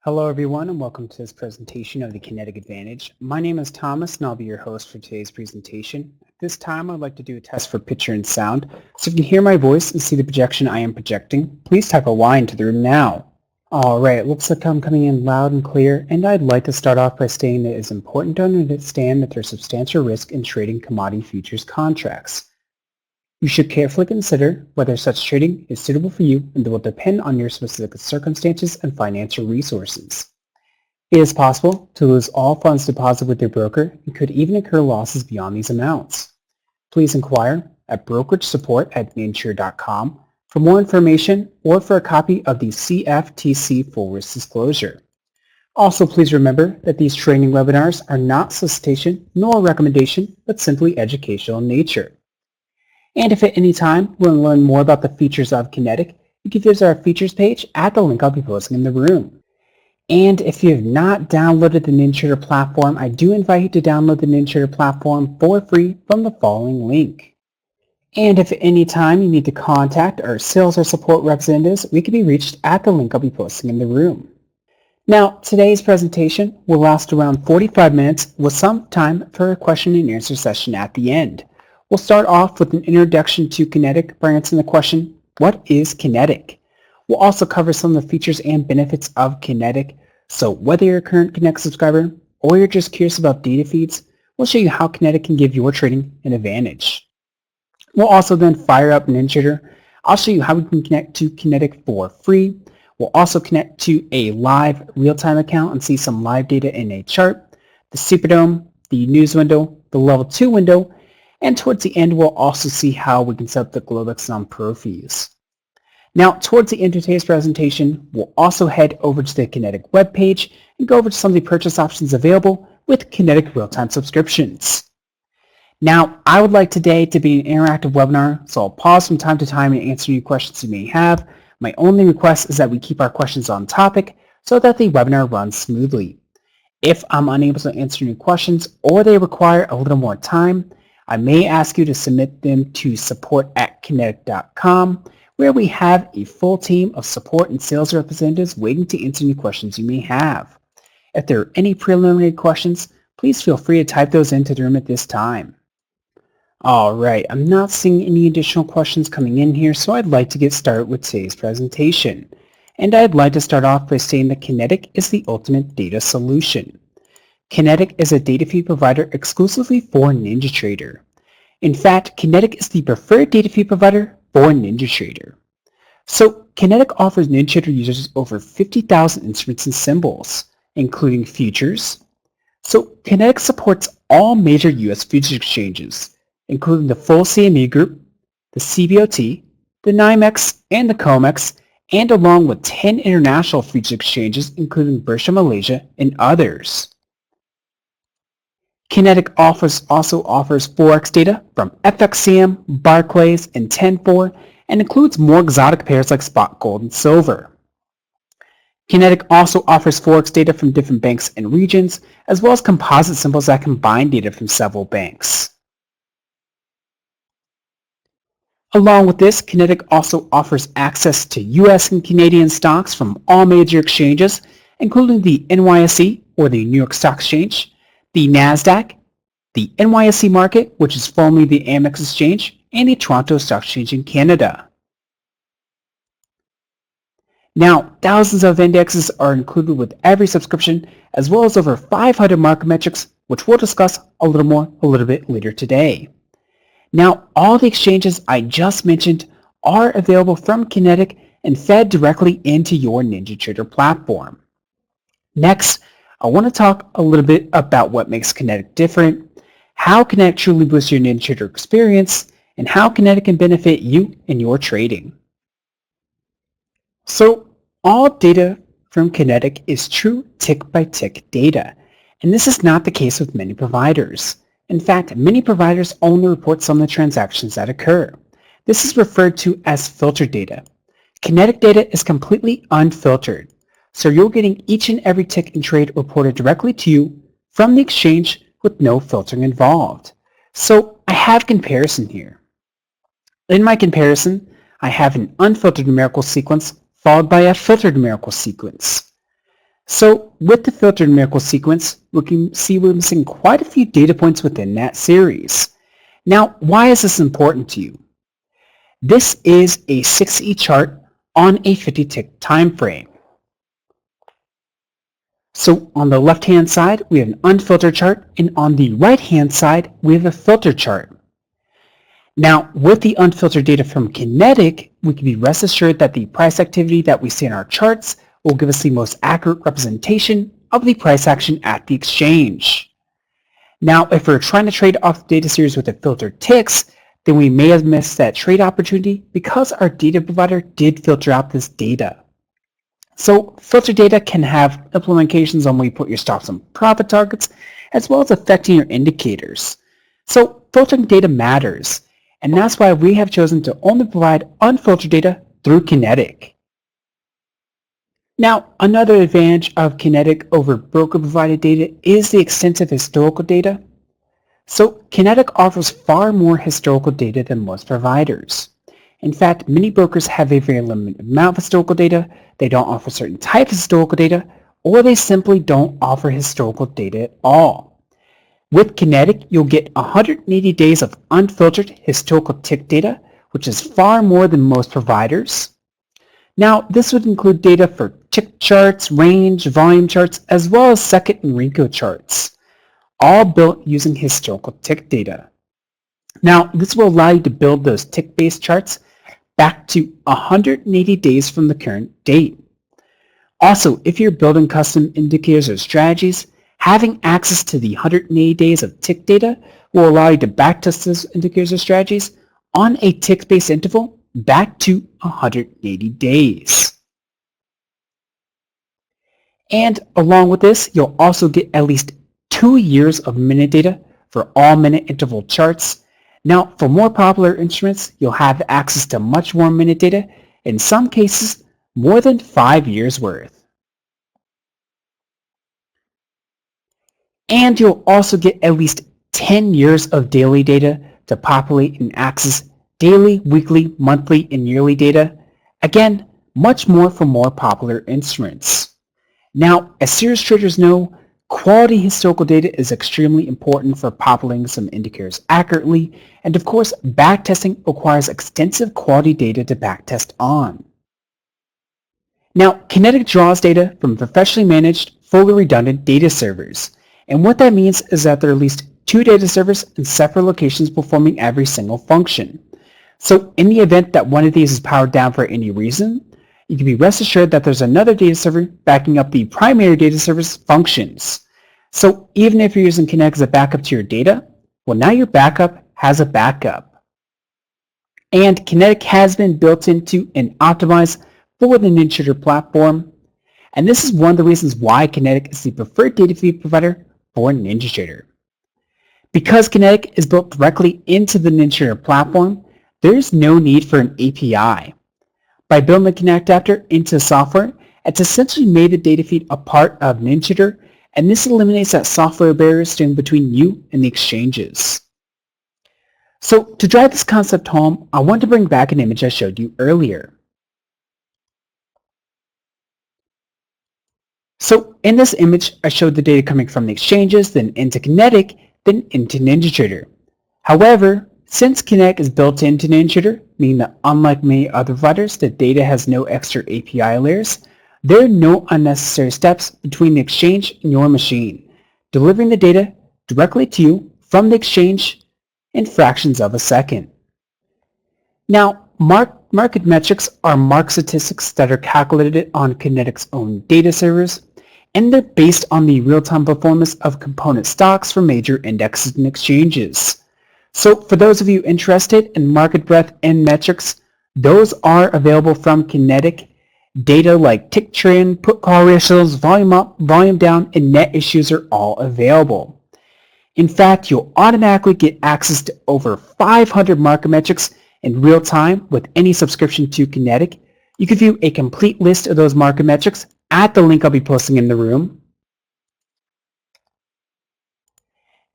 Hello everyone and welcome to this presentation of the Kinetick Advantage. My name is Thomas and I'll be your host for today's presentation. At this time I'd like to do a test for picture and sound. So if you can hear my voice and see the projection I am projecting, please type a Y into the room now. Alright, it looks like I'm coming in loud and clear, and I'd like to start off by saying that it is important to understand that there's substantial risk in trading commodity futures contracts. You should carefully consider whether such trading is suitable for you, and it will depend on your specific circumstances and financial resources. It is possible to lose all funds deposited with your broker and could even incur losses beyond these amounts. Please inquire at brokeragesupport@NinjaTrader.com for more information or for a copy of the CFTC full risk disclosure. Also, please remember that these training webinars are not solicitation nor a recommendation, but simply educational in nature. And if at any time you want to learn more about the features of Kinetick, you can visit our features page at the link I'll be posting in the room. And if you have not downloaded the NinjaTrader platform, I do invite you to download the NinjaTrader platform for free from the following link. And if at any time you need to contact our sales or support representatives, we can be reached at the link I'll be posting in the room. Now, today's presentation will last around 45 minutes with some time for a question and answer session at the end. We'll start off with an introduction to Kinetick by answering the question, what is Kinetick? We'll also cover some of the features and benefits of Kinetick. So whether you're a current Kinetick subscriber or you're just curious about data feeds, we'll show you how Kinetick can give your trading an advantage. We'll also then fire up NinjaTrader. I'll show you how we can connect to Kinetick for free. We'll also connect to a live real-time account and see some live data in a chart, the Superdome, the news window, the level 2 window, and towards the end, we'll also see how we can set up the Globex non-pro fees. Now, towards the end of today's presentation, we'll also head over to the Kinetick webpage and go over to some of the purchase options available with Kinetick real-time subscriptions. Now, I would like today to be an interactive webinar, so I'll pause from time to time and answer any questions you may have. My only request is that we keep our questions on topic so that the webinar runs smoothly. If I'm unable to answer any questions or they require a little more time, I may ask you to submit them to support@kinetick.com, where we have a full team of support and sales representatives waiting to answer any questions you may have. If there are any preliminary questions, please feel free to type those into the room at this time. Alright, I'm not seeing any additional questions coming in here, so I'd like to get started with today's presentation. And I'd like to start off by saying that Kinetick is the ultimate data solution. Kinetick is a data feed provider exclusively for NinjaTrader. In fact, Kinetick is the preferred data feed provider for NinjaTrader. So Kinetick offers NinjaTrader users over 50,000 instruments and symbols, including futures. So Kinetick supports all major US futures exchanges, including the full CME group, the CBOT, the NYMEX, and the COMEX, and along with 10 international futures exchanges, including Bursa Malaysia and others. Kinetick also offers FOREX data from FXCM, Barclays, and 10-4, and includes more exotic pairs like spot gold and silver. Kinetick also offers FOREX data from different banks and regions, as well as composite symbols that combine data from several banks. Along with this, Kinetick also offers access to US and Canadian stocks from all major exchanges, including the NYSE, or the New York Stock Exchange, the NASDAQ, the NYSE market, which is formerly the Amex Exchange, and the Toronto Stock Exchange in Canada. Now, thousands of indexes are included with every subscription, as well as over 500 market metrics, which we'll discuss a little bit later today. Now, all the exchanges I just mentioned are available from Kinetick and fed directly into your NinjaTrader platform. Next, I want to talk a little bit about what makes Kinetick different, how Kinetick truly boosts your NinjaTrader experience, and how Kinetick can benefit you in your trading. So, all data from Kinetick is true tick-by-tick data, and this is not the case with many providers. In fact, many providers only report some of the transactions that occur. This is referred to as filtered data. Kinetick data is completely unfiltered. So you're getting each and every tick and trade reported directly to you from the exchange with no filtering involved. So I have comparison here. In my comparison, I have an unfiltered numerical sequence followed by a filtered numerical sequence. So with the filtered numerical sequence, we can see we're missing quite a few data points within that series. Now, why is this important to you? This is a 6E chart on a 50-tick time frame. So on the left-hand side, we have an unfiltered chart, and on the right-hand side, we have a filtered chart. Now, with the unfiltered data from Kinetick, we can be rest assured that the price activity that we see in our charts will give us the most accurate representation of the price action at the exchange. Now, if we're trying to trade off the data series with the filtered ticks, then we may have missed that trade opportunity because our data provider did filter out this data. So filtered data can have implications on where you put your stops and profit targets, as well as affecting your indicators. So filtering data matters, and that's why we have chosen to only provide unfiltered data through Kinetick. Now, another advantage of Kinetick over broker-provided data is the extensive historical data. So Kinetick offers far more historical data than most providers. In fact, many brokers have a very limited amount of historical data, they don't offer certain types of historical data, or they simply don't offer historical data at all. With Kinetick, you'll get 180 days of unfiltered historical tick data, which is far more than most providers. Now, this would include data for tick charts, range, volume charts, as well as second and Renko charts, all built using historical tick data. Now, this will allow you to build those tick-based charts back to 180 days from the current date. Also, if you're building custom indicators or strategies, having access to the 180 days of tick data will allow you to backtest those indicators or strategies on a tick-based interval back to 180 days. And along with this, you'll also get at least 2 years of minute data for all minute interval charts. Now, for more popular instruments, you'll have access to much more minute data, in some cases, more than 5 years worth. And you'll also get at least 10 years of daily data to populate and access daily, weekly, monthly, and yearly data. Again, much more for more popular instruments. Now, as serious traders know, quality historical data is extremely important for populating some indicators accurately, and of course, backtesting requires extensive quality data to backtest on. Now, Kinetick draws data from professionally managed, fully redundant data servers, and what that means is that there are at least 2 data servers in separate locations performing every single function. So in the event that one of these is powered down for any reason, you can be rest assured that there's another data server backing up the primary data server's functions. So even if you're using Kinetick as a backup to your data, well, now your backup has a backup. And Kinetick has been built into and optimized for the NinjaTrader platform. And this is one of the reasons why Kinetick is the preferred data feed provider for NinjaTrader. Because Kinetick is built directly into the NinjaTrader platform, there is no need for an API. By building the Kinetick adapter into software, it's essentially made the data feed a part of NinjaTrader, and this eliminates that software barrier standing between you and the exchanges. So to drive this concept home, I want to bring back an image I showed you earlier. So in this image, I showed the data coming from the exchanges, then into Kinetick, then into NinjaTrader. However, since Kinetick is built into NinjaTrader, meaning that unlike many other providers, the data has no extra API layers, there are no unnecessary steps between the exchange and your machine, delivering the data directly to you from the exchange in fractions of a second. Now, market metrics are market statistics that are calculated on Kinetick's own data servers, and they're based on the real-time performance of component stocks for major indexes and exchanges. So for those of you interested in market breadth and metrics, those are available from Kinetick. Data like tick trend, put call ratios, volume up, volume down, and net issues are all available. In fact, you'll automatically get access to over 500 market metrics in real time with any subscription to Kinetick. You can view a complete list of those market metrics at the link I'll be posting in the room.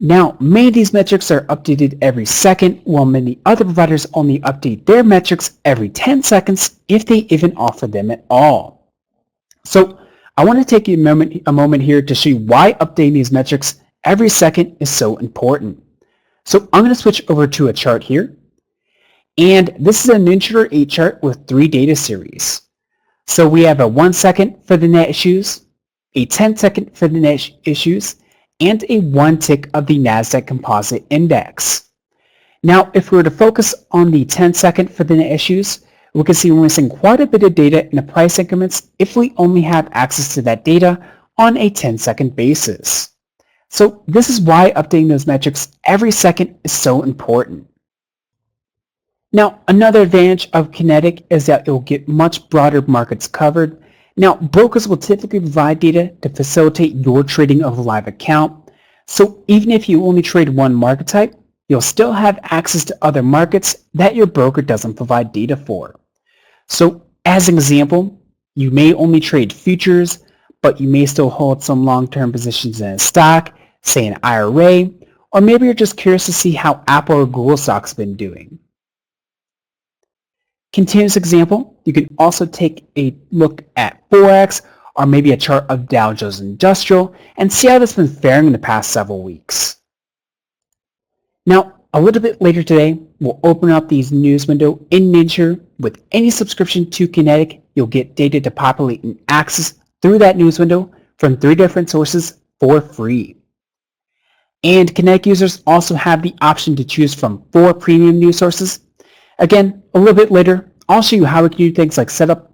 Now, many of these metrics are updated every second, while many other providers only update their metrics every 10 seconds if they even offer them at all. So I want to take a moment here to show you why updating these metrics every second is so important. So I'm going to switch over to a chart here. And this is a NinjaTrader 8 chart with 3 data series. So we have a 1 second for the net issues, a 10 second for the net issues, and a 1 tick of the NASDAQ Composite Index. Now, if we were to focus on the 10 second for the net issues, we can see we're missing quite a bit of data in the price increments if we only have access to that data on a 10-second basis. So this is why updating those metrics every second is so important. Now, another advantage of Kinetick is that it will get much broader markets covered. Now, brokers will typically provide data to facilitate your trading of a live account. So even if you only trade one market type, you'll still have access to other markets that your broker doesn't provide data for. So as an example, you may only trade futures, but you may still hold some long-term positions in a stock, say an IRA, or maybe you're just curious to see how Apple or Google stock's been doing. Continuous example, you can also take a look at FOREX or maybe a chart of Dow Jones Industrial and see how that's been faring in the past several weeks. Now, a little bit later today, we'll open up these news window in NinjaTrader. With any subscription to Kinetick, you'll get data to populate and access through that news window from 3 different sources for free. And Kinetick users also have the option to choose from 4 premium news sources. Again, a little bit later, I'll show you how we can do things like set up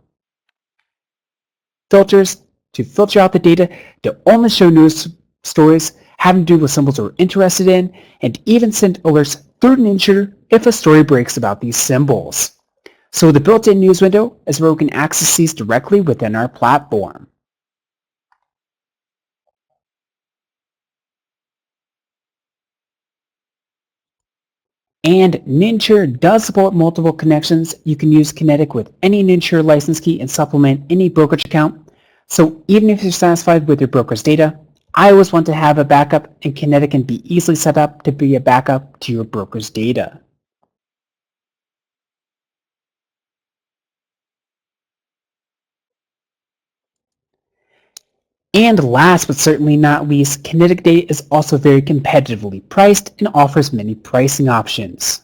filters to filter out the data to only show news stories having to do with symbols we're interested in, and even send alerts through NinjaTrader if a story breaks about these symbols. So the built-in news window is where we can access these directly within our platform. And NinjaTrader does support multiple connections. You can use Kinetick with any NinjaTrader license key and supplement any brokerage account. So even if you're satisfied with your broker's data, I always want to have a backup, and Kinetick can be easily set up to be a backup to your broker's data. And last but certainly not least, Kinetick data is also very competitively priced and offers many pricing options.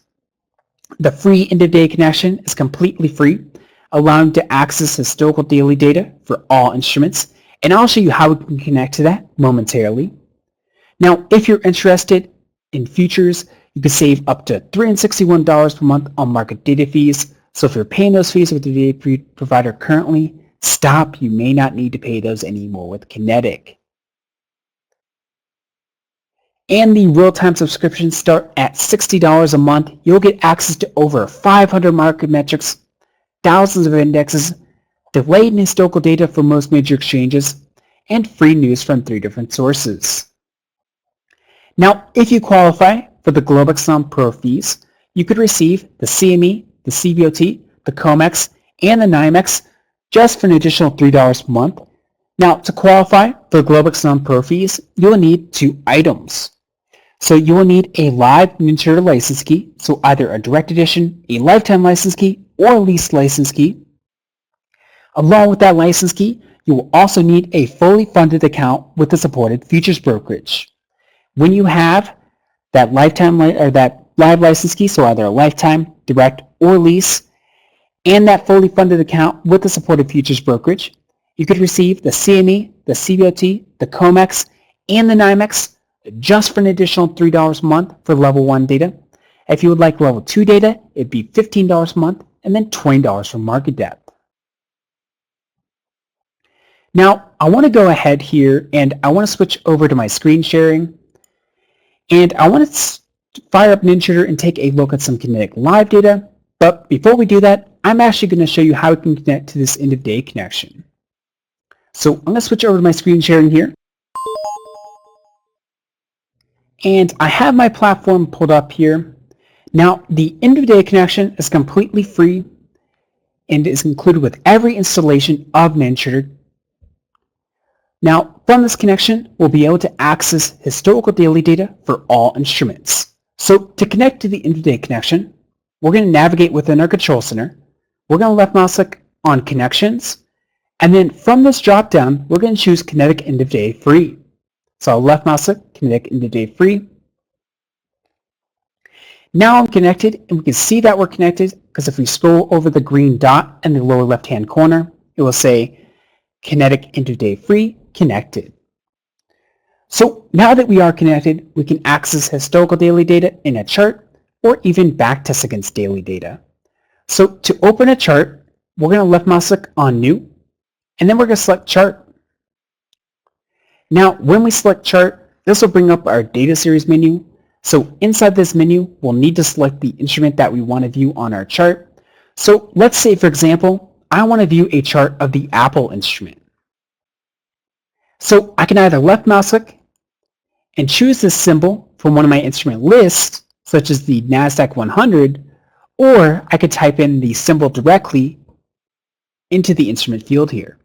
The free end-of-day connection is completely free, allowing to access historical daily data for all instruments, and I'll show you how we can connect to that momentarily. Now, if you're interested in futures, you can save up to $361 per month on market data fees. So if you're paying those fees with your data provider currently, stop. You may not need to pay those anymore with Kinetick. And the real-time subscriptions start at $60 a month. You'll get access to over 500 market metrics, thousands of indexes, delayed and historical data for most major exchanges, and free news from 3 different sources. Now, if you qualify for the Globex non-pro fees, you could receive the CME, the CBOT, the COMEX, and the NYMEX just for an additional $3 per month. Now, to qualify for Globex non-pro fees, you will need 2 items. So you will need a live NinjaTrader license key, so either a direct edition, a lifetime license key, or a leased license key. Along with that license key, you will also need a fully funded account with the supported futures brokerage. When you have that lifetime or that live license key, so either a lifetime, direct, or lease, and that fully funded account with the supported futures brokerage, you could receive the CME, the CBOT, the COMEX, and the NYMEX just for an additional $3 a month for level 1 data. If you would like level 2 data, it'd be $15 a month and then $20 for market depth. Now, I want to go ahead here and I want to switch over to my screen sharing. And I want to fire up NinjaTrader and take a look at some Kinetick live data. But before we do that, I'm actually going to show you how we can connect to this end-of-day connection. So I'm going to switch over to my screen sharing here. And I have my platform pulled up here. Now, the end-of-day connection is completely free and is included with every installation of NinjaTrader. Now, from this connection, we'll be able to access historical daily data for all instruments. So to connect to the end-of-day connection, we're going to navigate within our control center. We're going to left mouse click on Connections, And then from this drop down, we're going to choose Kinetick End of Day Free. So I'll left mouse click, Kinetick End of Day Free. Now I'm connected, and we can see that we're connected because if we scroll over the green dot in the lower left-hand corner, it will say Kinetick End of Day Free Connected. So now that we are connected, we can access historical daily data in a chart or even backtest against daily data. So to open a chart, we're going to left mouse click on New, and then we're going to select Chart. Now when we select Chart, this will bring up our Data Series menu. So inside this menu, we'll need to select the instrument that we want to view on our chart. So let's say, for example, I want to view a chart of the Apple instrument. So I can either left mouse click and choose this symbol from one of my instrument lists, such as the NASDAQ 100, or I could type in the symbol directly into the instrument field here.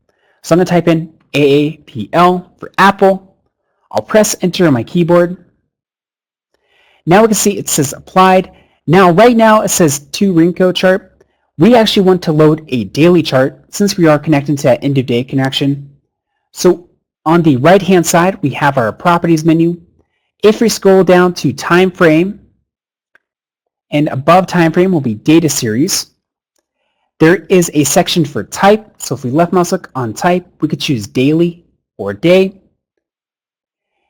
So I'm going to type in AAPL for Apple. I'll press enter on my keyboard. Now we can see it says applied. Now right now it says to Rinko chart. We actually want to load a daily chart since we are connecting to that end of day connection. So on the right hand side we have our properties menu. If we scroll down to time frame, and above time frame will be data series, there is a section for type. So if we left mouse click on type, we could choose daily or day.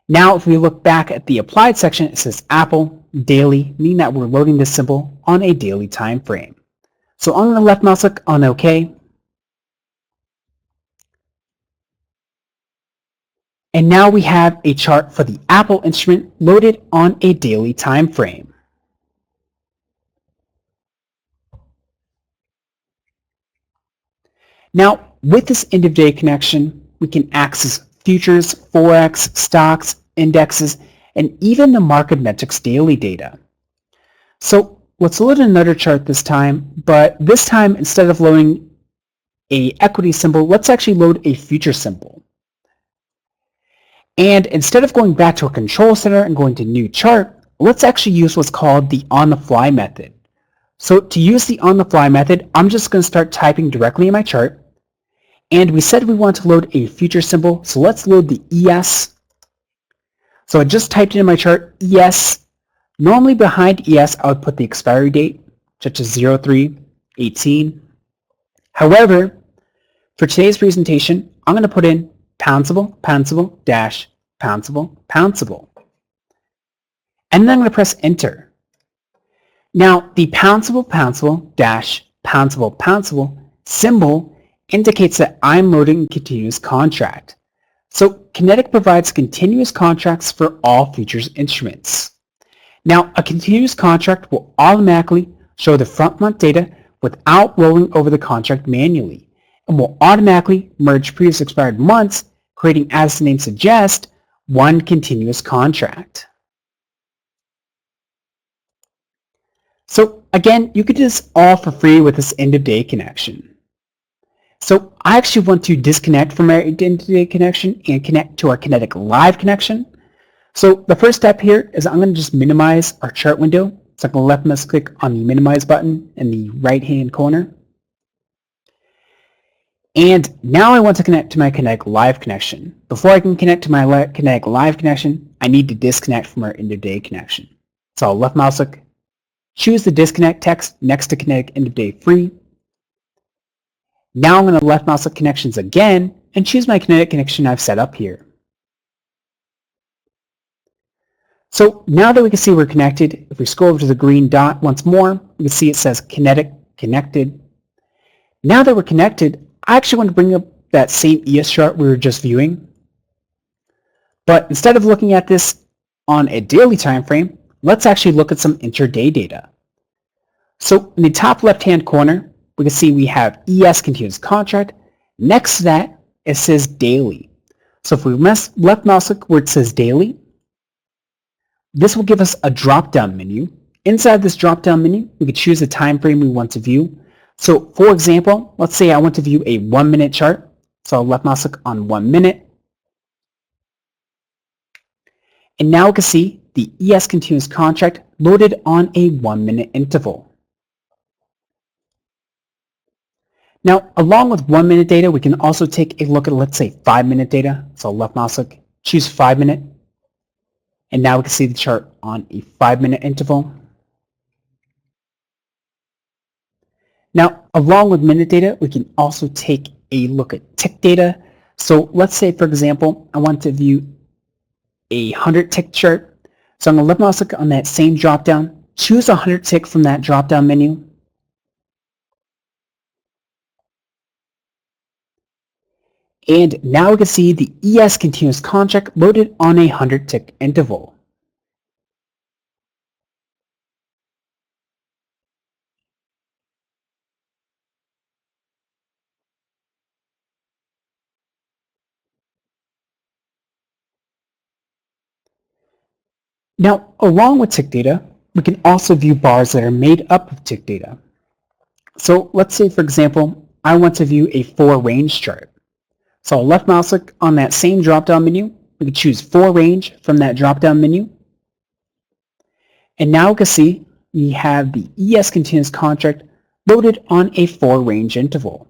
Now if we look back at the applied section, it says Apple daily, meaning that we're loading this symbol on a daily time frame. So I'm going to left mouse click on OK. And now we have a chart for the Apple instrument loaded on a daily time frame. Now with this end of day connection, we can access futures, Forex, stocks, indexes, and even the market metrics daily data. So let's load another chart this time, but this time instead of loading a equity symbol, let's actually load a future symbol. And instead of going back to a control center and going to new chart, let's actually use what's called the on-the-fly method. So to use the on-the-fly method, I'm just going to start typing directly in my chart. And we said we want to load a future symbol, so let's load the ES. So I just typed in my chart ES. Normally behind ES, I would put the expiry date, such as 03/18. However, for today's presentation, I'm going to put in pound symbol, dash, pound symbol. And then I'm going to press enter. Now, the pound symbol, dash, pound symbol symbol indicates that I'm loading a continuous contract. So Kinetick provides continuous contracts for all futures instruments. Now, a continuous contract will automatically show the front month data without rolling over the contract manually, and will automatically merge previous expired months, creating, as the name suggests, one continuous contract. So again, you could do this all for free with this end of day connection. So I actually want to disconnect from our end-of-day connection and connect to our Kinetick Live connection. So the first step here is I'm going to just minimize our chart window. So I'm going to left mouse click on the minimize button in the right-hand corner. And now I want to connect to my Kinetick Live connection. Before I can connect to my Kinetick Live connection, I need to disconnect from our end-of-day connection. So I'll left mouse click, choose the disconnect text next to Kinetick end-of-day free. Now I'm going to left mouse click connections again and choose my Kinetick connection I've set up here. So now that we can see we're connected, if we scroll over to the green dot once more, we can see it says Kinetick connected. Now that we're connected, I actually want to bring up that same ES chart we were just viewing. But instead of looking at this on a daily time frame, let's actually look at some intraday data. So in the top left-hand corner, we can see we have ES continuous contract. Next to that, it says daily. So if we left mouse click where it says daily, this will give us a drop-down menu. Inside this drop-down menu, we could choose the time frame we want to view. So for example, let's say I want to view a 1-minute chart. So I'll left mouse click on 1 minute. And now we can see the ES continuous contract loaded on a 1-minute interval. Now, along with 1 minute data, we can also take a look at, let's say, 5 minute data. So left mouse click, choose 5 minute, and now we can see the chart on a 5 minute interval. Now, along with minute data, we can also take a look at tick data. So let's say, for example, I want to view a 100 tick chart. So I'm going to left mouse click on that same drop down, choose 100 tick from that drop down menu. And now we can see the ES continuous contract loaded on a 100 tick interval. Now, along with tick data, we can also view bars that are made up of tick data. So let's say, for example, I want to view a 4 range chart. So I'll left mouse click on that same drop-down menu. We can choose 4 range from that drop-down menu. And now we can see we have the ES continuous contract loaded on a 4 range interval.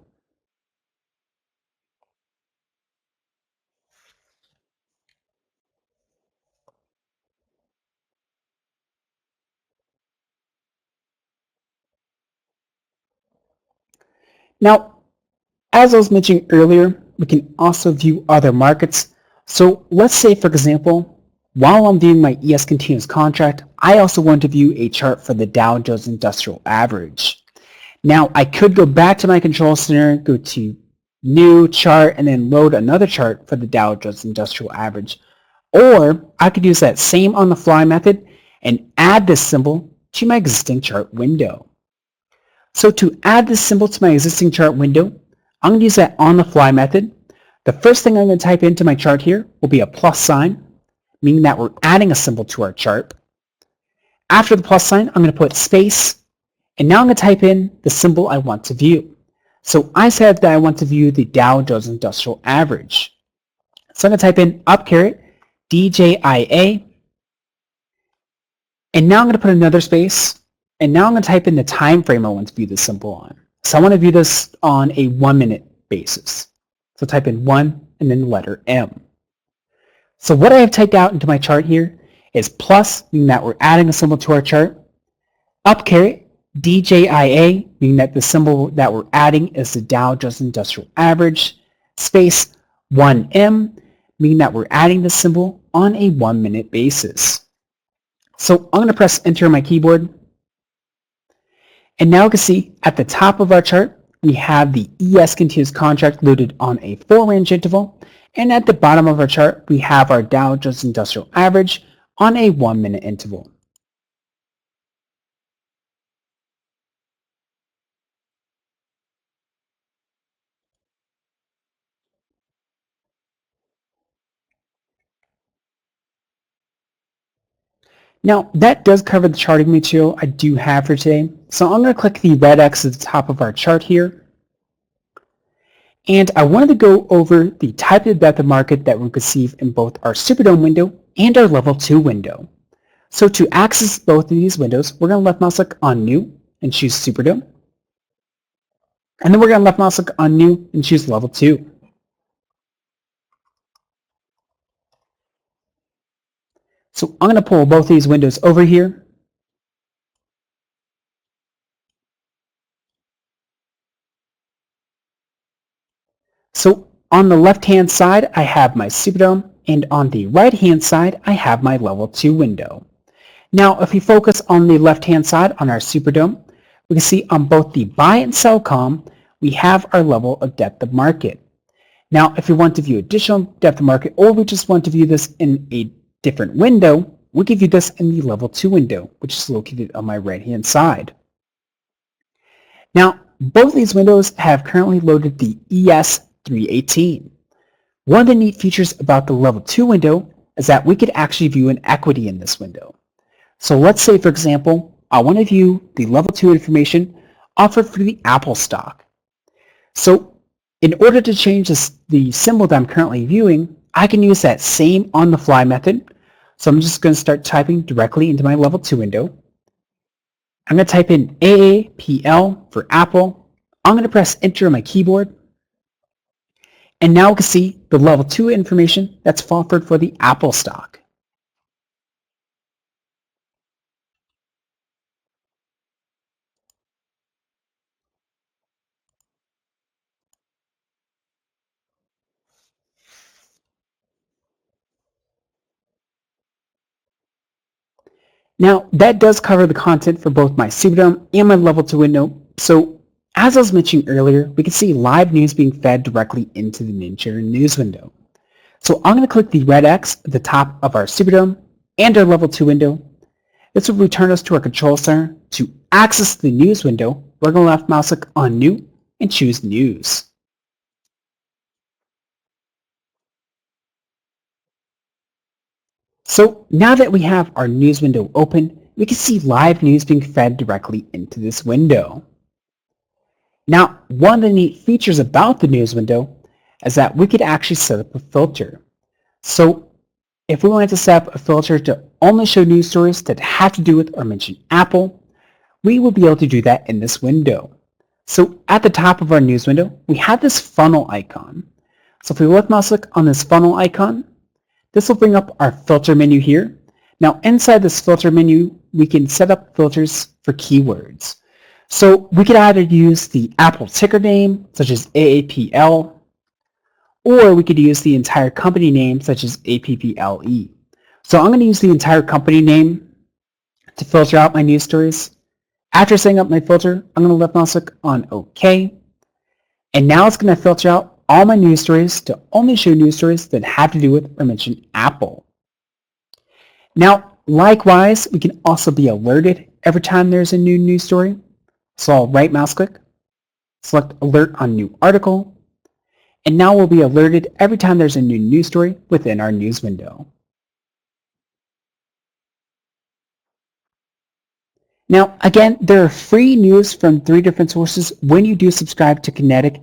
Now, as I was mentioning earlier, we can also view other markets. So let's say, for example, while I'm viewing my ES continuous contract, I also want to view a chart for the Dow Jones Industrial Average. Now, I could go back to my control center, go to New Chart, and then load another chart for the Dow Jones Industrial Average. Or I could use that same on-the-fly method and add this symbol to my existing chart window. So to add this symbol to my existing chart window, I'm going to use that on-the-fly method. The first thing I'm going to type into my chart here will be a plus sign, meaning that we're adding a symbol to our chart. After the plus sign, I'm going to put space, and now I'm going to type in the symbol I want to view. So I said that I want to view the Dow Jones Industrial Average. So I'm going to type in DJIA, and now I'm going to put another space, and now I'm going to type in the time frame I want to view this symbol on. So I want to view this on a 1 minute basis. So type in 1 and then the letter M. So what I have typed out into my chart here is plus, meaning that we're adding a symbol to our chart, DJIA, meaning that the symbol that we're adding is the Dow Jones Industrial Average, space 1M, meaning that we're adding the symbol on a 1 minute basis. So I'm going to press enter on my keyboard. And now you can see at the top of our chart, we have the ES continuous contract loaded on a 4 range interval. And at the bottom of our chart, we have our Dow Jones Industrial Average on a 1 minute interval. Now, that does cover the charting material I do have for today. So I'm going to click the red X at the top of our chart here. And I wanted to go over the type of depth of market that we could see in both our Superdome window and our Level 2 window. So to access both of these windows, we're going to left mouse click on New and choose Superdome. And then we're going to left mouse click on New and choose Level 2. So I'm going to pull both of these windows over here. So on the left-hand side, I have my Superdome, and on the right-hand side, I have my Level 2 window. Now, if we focus on the left-hand side on our Superdome, we can see on both the buy and sell column, we have our level of depth of market. Now, if we want to view additional depth of market, or we just want to view this in a different window, we can view this in the Level 2 window, which is located on my right-hand side. Now, both of these windows have currently loaded the ES318. One of the neat features about the Level 2 window is that we could actually view an equity in this window. So let's say, for example, I want to view the Level 2 information offered for the Apple stock. So in order to change the symbol that I'm currently viewing, I can use that same on-the-fly method. So I'm just going to start typing directly into my Level 2 window. I'm going to type in AAPL for Apple. I'm going to press enter on my keyboard. And now we can see the level 2 information that's offered for the Apple stock. Now, that does cover the content for both my Superdome and my level 2 window. So, as I was mentioning earlier, we can see live news being fed directly into the NinjaTrader news window. So I'm going to click the red X at the top of our Superdome and our level 2 window. This will return us to our control center. To access the news window, we're going to left mouse click on New and choose News. So now that we have our news window open, we can see live news being fed directly into this window. Now, one of the neat features about the news window is that we could actually set up a filter. So if we wanted to set up a filter to only show news stories that have to do with or mention Apple, we will be able to do that in this window. So at the top of our news window, we have this funnel icon. So if we left mouse click on this funnel icon, this will bring up our filter menu here. Now inside this filter menu, we can set up filters for keywords. So we could either use the Apple ticker name, such as AAPL, or we could use the entire company name, such as APPLE. So I'm going to use the entire company name to filter out my news stories. After setting up my filter, I'm going to left mouse click on OK. And now it's going to filter out all my news stories to only show news stories that have to do with or mention Apple. Now, likewise, we can also be alerted every time there's a new news story. So I'll right mouse click, select Alert on New Article, and now we'll be alerted every time there's a new news story within our news window. Now, again, there are free news from 3 different sources when you do subscribe to Kinetick,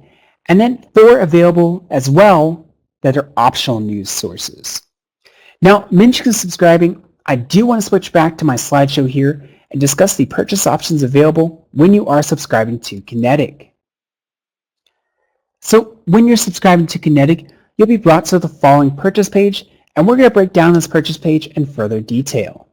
and then 4 available as well that are optional news sources. Now, mentioning subscribing, I do want to switch back to my slideshow here and discuss the purchase options available when you are subscribing to Kinetick. So when you're subscribing to Kinetick, you'll be brought to the following purchase page, and we're going to break down this purchase page in further detail.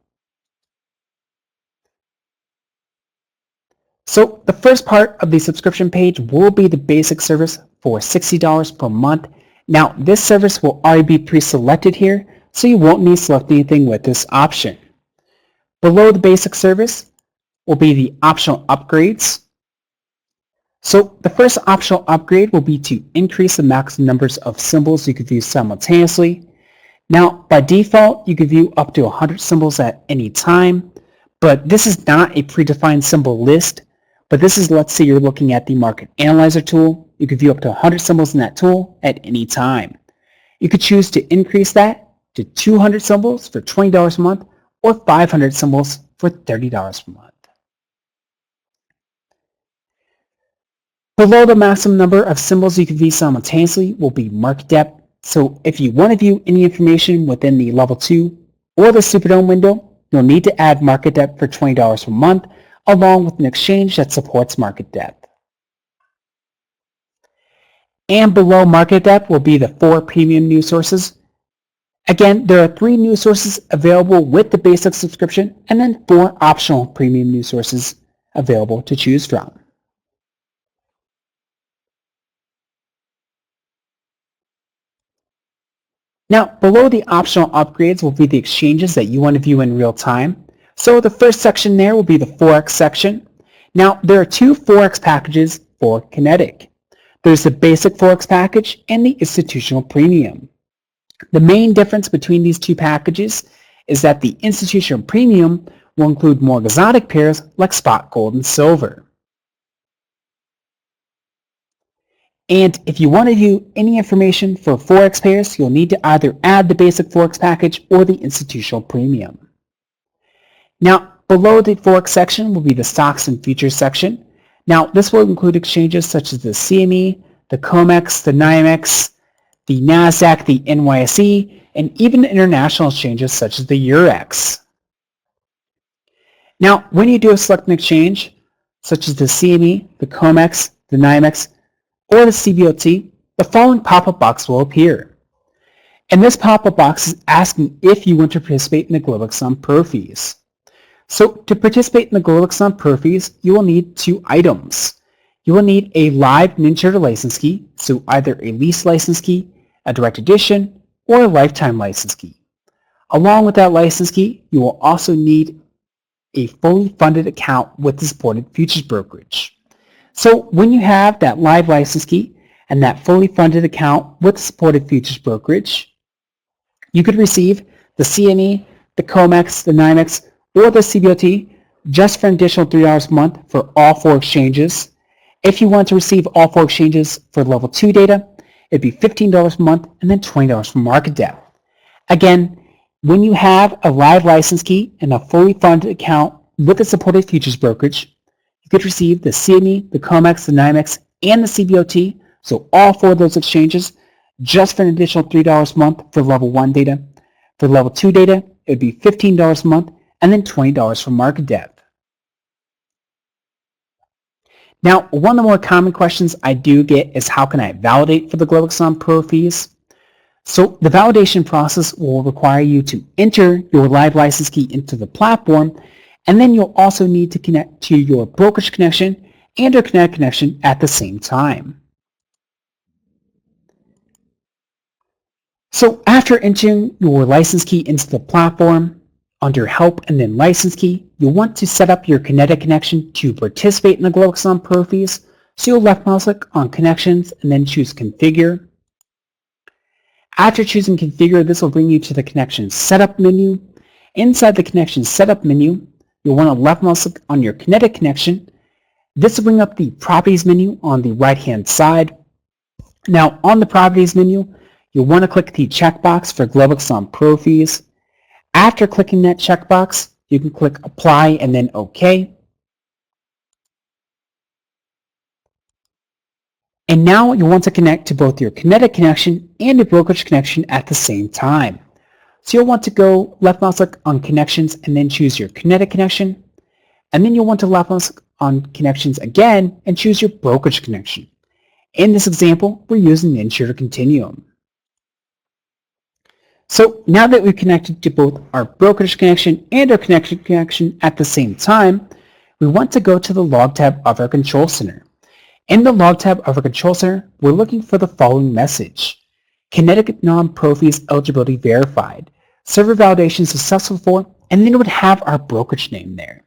So the first part of the subscription page will be the basic service for $60 per month. Now this service will already be pre-selected here, so you won't need to select anything with this option. Below the basic service will be the optional upgrades. So the first optional upgrade will be to increase the maximum numbers of symbols you can view simultaneously. Now by default, you can view up to 100 symbols at any time, but this is not a predefined symbol list. But this is, let's say you're looking at the Market Analyzer tool. You can view up to 100 symbols in that tool at any time. You could choose to increase that to 200 symbols for $20 a month or 500 symbols for $30 per month. Below the maximum number of symbols you can view simultaneously will be market depth. So if you want to view any information within the level 2 or the Superdome window, you'll need to add market depth for $20 per month, along with an exchange that supports market depth. And below market depth will be the 4 premium news sources. Again, there are 3 news sources available with the basic subscription, and then 4 optional premium news sources available to choose from. Now, below the optional upgrades will be the exchanges that you want to view in real time. So the first section there will be the FOREX section. Now, there are 2 FOREX packages for Kinetick. There's the basic FOREX package and the institutional premium. The main difference between these 2 packages is that the institutional premium will include more exotic pairs like spot gold and silver. And if you want to view any information for FOREX pairs, you'll need to either add the basic FOREX package or the institutional premium. Now, below the FOREX section will be the stocks and futures section. Now, this will include exchanges such as the CME, the COMEX, the NYMEX, the NASDAQ, the NYSE, and even international exchanges such as the Eurex. Now, when you do select an exchange, such as the CME, the COMEX, the NYMEX, or the CBOT, the following pop-up box will appear. And this pop-up box is asking if you want to participate in the Globex on Pro fees. So to participate in the Globex on Pro fees, you will need two items. You will need a live NinjaTrader license key, so either a lease license key, a direct edition, or a lifetime license key. Along with that license key, you will also need a fully funded account with the supported futures brokerage. So when you have that live license key and that fully funded account with the supported futures brokerage, you could receive the CME, the COMEX, the NYMEX, or the CBOT just for an additional $3 a month for all four exchanges. If you want to receive all four exchanges for level 2 data, it'd be $15 a month and then $20 for market depth. Again, when you have a live license key and a fully funded account with the supported futures brokerage, you could receive the CME, the COMEX, the NYMEX, and the CBOT, so all four of those exchanges, just for an additional $3 a month for level 1 data. For level 2 data, it would be $15 a month and then $20 for market depth. Now, one of the more common questions I do get is how can I validate for the Globex on Pro fees? So the validation process will require you to enter your live license key into the platform, and then you'll also need to connect to your brokerage connection and your Kinetick connection at the same time. So after entering your license key into the platform, under Help and then License Key, you'll want to set up your Kinetick connection to participate in the Globex on Pro fees. So you'll left mouse click on Connections and then choose Configure. After choosing Configure, this will bring you to the Connection Setup menu. Inside the Connection Setup menu, you'll want to left mouse click on your Kinetick connection. This will bring up the Properties menu on the right-hand side. Now, on the Properties menu, you'll want to click the checkbox for Globex on Pro fees. After clicking that checkbox, you can click Apply and then OK. And now you'll want to connect to both your Kinetick connection and your brokerage connection at the same time. So you'll want to go left mouse click on Connections and then choose your Kinetick connection. And then you'll want to left mouse click on Connections again and choose your brokerage connection. In this example, we're using the NinjaTrader Continuum. So now that we've connected to both our brokerage connection and our Kinetick connection at the same time, we want to go to the Log tab of our Control Center. In the Log tab of our Control Center, we're looking for the following message: Kinetick non-pro fees eligibility verified, server validation successful for, and then it would have our brokerage name there.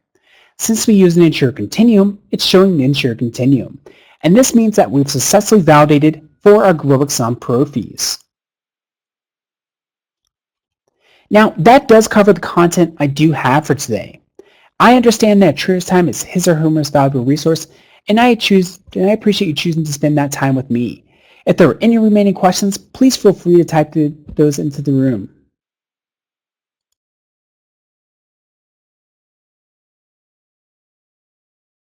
Since we use the NinjaTrader Continuum, it's showing the NinjaTrader Continuum, and this means that we've successfully validated for our Globex on Pro fees. Now, that does cover the content I do have for today. I understand that Trader's time is his or her most valuable resource, and I appreciate you choosing to spend that time with me. If there are any remaining questions, please feel free to type those into the room.